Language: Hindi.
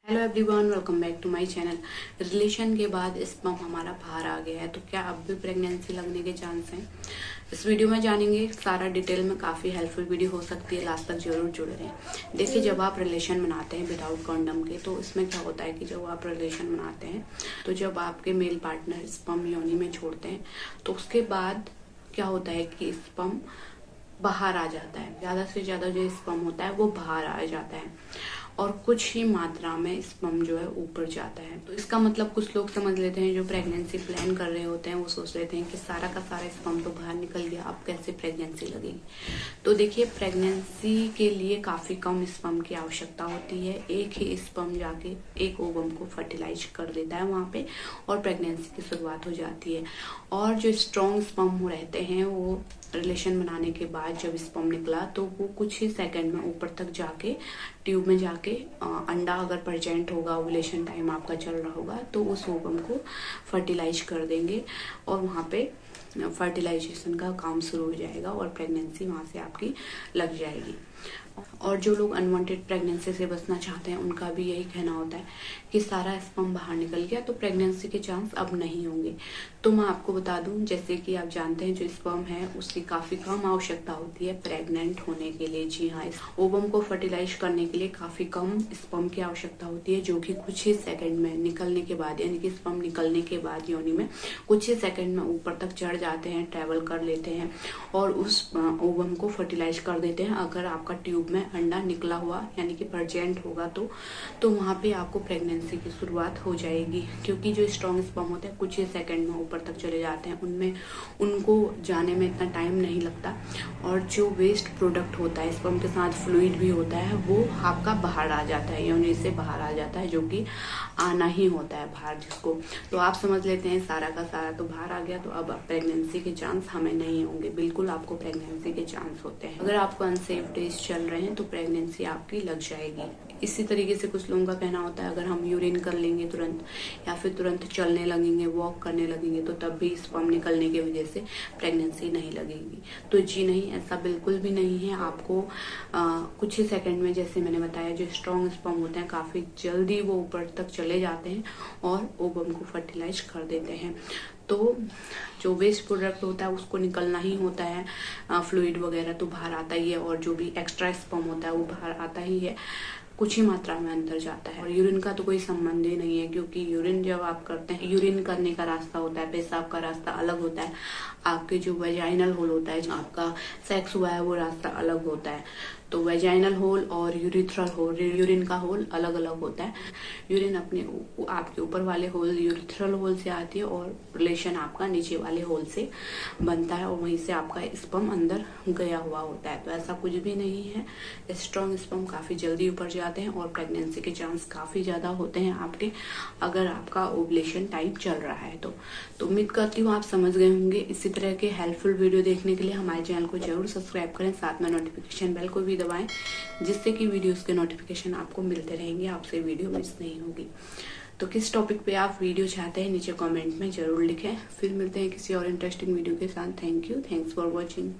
Hello everyone, welcome back to my channel. Relation के बाद स्पर्म हमारा बाहर आ गया है, तो क्या अब भी प्रेगनेंसी लगने के चांस हैं? इस वीडियो में जानेंगे सारा डिटेल में। काफी हेल्पफुल वीडियो हो सकती है, लास्ट तक जरूर जुड़े रहें। देखिए, जब आप रिलेशन बनाते हैं विदाउट कॉन्डम के, तो इसमें क्या होता है कि जब आप रिलेशन बनाते हैं तो जब आपके मेल पार्टनर स्पर्म योनि में छोड़ते हैं तो उसके बाद क्या होता है कि स्पर्म बाहर आ जाता है। ज्यादा से ज्यादा जो स्पर्म होता है वो बाहर आ जाता है और कुछ ही मात्रा में स्पर्म जो है ऊपर जाता है। तो इसका मतलब कुछ लोग समझ लेते हैं, जो प्रेगनेंसी प्लान कर रहे होते हैं वो सोच लेते हैं कि सारा का सारा स्पर्म तो बाहर निकल गया, अब कैसे प्रेगनेंसी लगेगी। तो देखिए, प्रेगनेंसी के लिए काफी कम स्पर्म की आवश्यकता होती है। एक ही स्पर्म जाके एक ओवम को फर्टिलाइज कर देता है वहां पे और प्रेगनेंसी की शुरुआत हो जाती है। और जो स्ट्रॉन्ग स्पर्म रहते हैं वो रिलेशन बनाने के बाद जब स्पर्म निकला तो वो कुछ ही सेकंड में ऊपर तक जाके ट्यूब में जाके अंडा अगर प्रेजेंट होगा, ओव्यूलेशन टाइम आपका चल रहा होगा, तो उस ओवम को फर्टिलाइज कर देंगे और वहां पे फर्टिलाइजेशन का काम शुरू हो जाएगा और प्रेगनेंसी वहां से आपकी लग जाएगी। और जो लोग अनवांटेड प्रेगनेंसी से बचना चाहते हैं उनका भी यही कहना होता है कि सारा स्पर्म बाहर निकल गया तो प्रेगनेंसी के चांस अब नहीं होंगे। तो मैं आपको बता दूं, जैसे कि आप जानते हैं जो स्पर्म है उसकी काफी कम आवश्यकता होती है प्रेग्नेंट होने के लिए। जी हाँ, इस ओवम को फर्टिलाइज करने के लिए काफी कम स्पर्म की आवश्यकता होती है, जो कि कुछ ही सेकंड में निकलने के बाद, यानी कि स्पर्म निकलने के बाद योनि में कुछ ही सेकंड में ऊपर तक चढ़ जाते हैं, ट्रेवल कर लेते हैं और उस ओवम को फर्टिलाइज कर देते हैं। अगर आपका ट्यूब में अंडा निकला हुआ यानी कि प्रेजेंट होगा तो वहां पे आपको प्रेगनेंसी की शुरुआत हो जाएगी, क्योंकि जो स्ट्रॉन्ग स्पर्म होते हैं कुछ ही सेकंड में ऊपर तक चले जाते हैं, उनमें उनको जाने में इतना टाइम नहीं लगता। और जो वेस्ट प्रोडक्ट होता है, स्पर्म के साथ फ्लूइड भी होता है, वो आपका बाहर आ जाता है, योनि से बाहर आ जाता है, जो कि आना ही होता है बाहर जिसको। तो आप समझ लेते हैं सारा का सारा तो बाहर आ गया, तो अब प्रेगनेंसी के चांस हमें नहीं होंगे। बिल्कुल आपको प्रेगनेंसी के चांस होते हैं। अगर आपको अनसेफ डेज चल रहे हैं तो प्रेगनेंसी आपकी लग जाएगी। इसी तरीके से कुछ लोगों का कहना होता है, अगर हम यूरिन कर लेंगे तुरंत या फिर तुरंत चलने लगेंगे, वॉक करने लगेंगे, तो तब भी स्पर्म निकलने की वजह से प्रेगनेंसी नहीं लगेगी। तो जी नहीं, ऐसा बिल्कुल भी नहीं है। आपको कुछ ही सेकंड में, जैसे मैंने बताया, जो स्ट्रॉन्ग स्पर्म होते हैं काफी जल्दी वो ऊपर तक चले जाते हैं और ओवम को फर्टिलाइज कर देते हैं। तो जो वेस्ट प्रोडक्ट होता है उसको निकलना ही होता है, फ्लूइड वगैरह तो बाहर आता ही है, और जो भी एक्स्ट्रा स्पर्म होता है वो बाहर आता ही है, कुछ ही मात्रा में अंदर जाता है। और यूरिन का तो कोई संबंध ही नहीं है, क्योंकि यूरिन जब आप करते हैं, यूरिन करने का रास्ता होता है, पेशाब का रास्ता अलग होता है। आपके जो वेजाइनल होल होता है, जो आपका सेक्स हुआ है, वो रास्ता अलग होता है। तो वेजाइनल होल और यूरिथ्रल होल, यूरिन का होल अलग अलग होता है। यूरिन अपने आपके ऊपर वाले होल यूरिथ्रल होल से आती है और रिलेशन आपका नीचे वाले होल से बनता है, और वहीं से आपका स्पर्म अंदर गया हुआ होता है। तो ऐसा कुछ भी नहीं है। स्ट्रॉन्ग स्पर्म काफी जल्दी ऊपर जाते हैं और प्रेगनेंसी के चांस काफी ज्यादा होते हैं आपके, अगर आपका ओवुलेशन टाइम चल रहा है तो। उम्मीद करती हूँ आप समझ गए होंगे। इसी तरह के हेल्पफुल वीडियो देखने के लिए हमारे चैनल को जरूर सब्सक्राइब करें, साथ में नोटिफिकेशन बेल को भी दबाएं, जिससे कि वीडियोस के नोटिफिकेशन आपको मिलते रहेंगे, आपसे वीडियो मिस नहीं होगी। तो किस टॉपिक पे आप वीडियो चाहते हैं नीचे कमेंट में जरूर लिखें। फिर मिलते हैं किसी और इंटरेस्टिंग वीडियो के साथ। Thank you, thanks for watching.